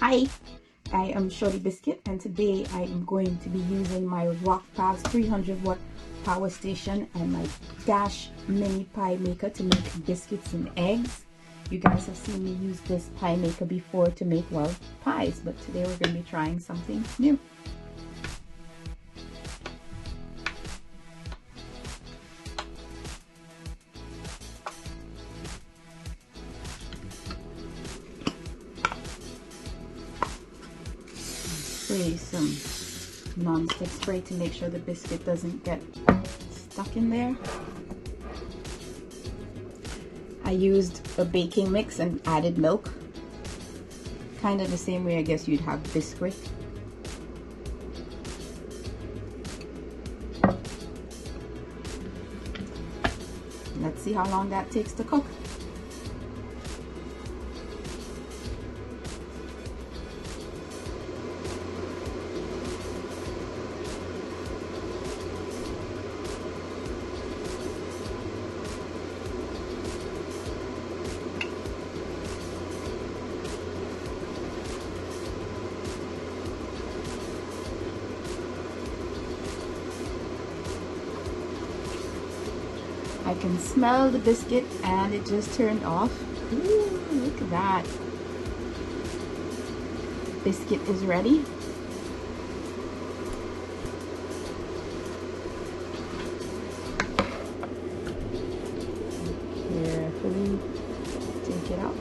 Hi, I am Shorty Biscuit, and today I am going to be using my Rockpals 300-watt power station and my Dash mini pie maker to make biscuits and eggs. You guys have seen me use this pie maker before to make, well, pies, but today we're going to be trying something new. Spray some non-stick spray to make sure the biscuit doesn't get stuck in there. I used a baking mix and added milk, kind of the same way I guess you'd have biscuit. Let's see how long that takes to cook. I can smell the biscuit and it just turned off. Ooh, look at that. Biscuit is ready. Carefully take it out.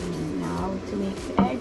And now to make the egg.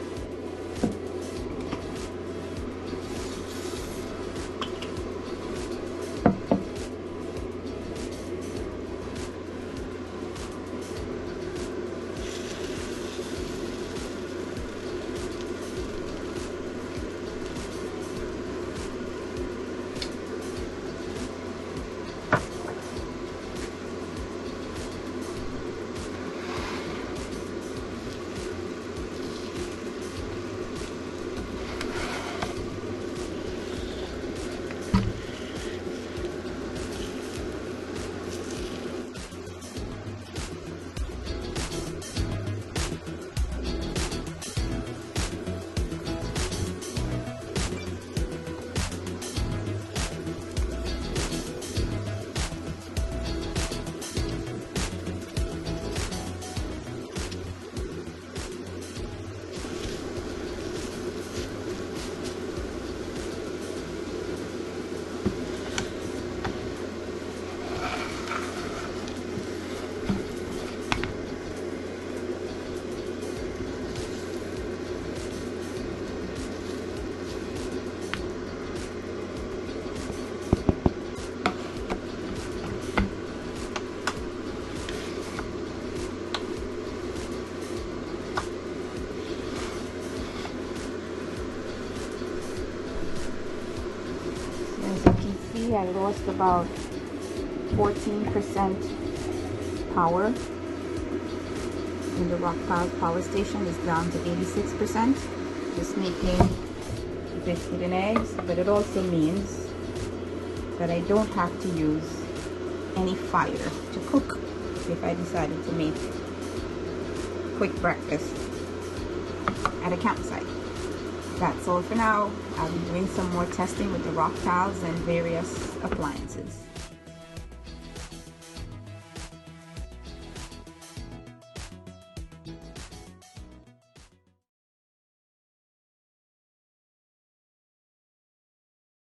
As you can see, I lost about 14% power in the Rockpals power station. Is down to 86%, just making biscuit and eggs. But it also means that I don't have to use any fire to cook if I decided to make quick breakfast at a campsite. That's all for now. I'll be doing some more testing with the Rockpals and various appliances.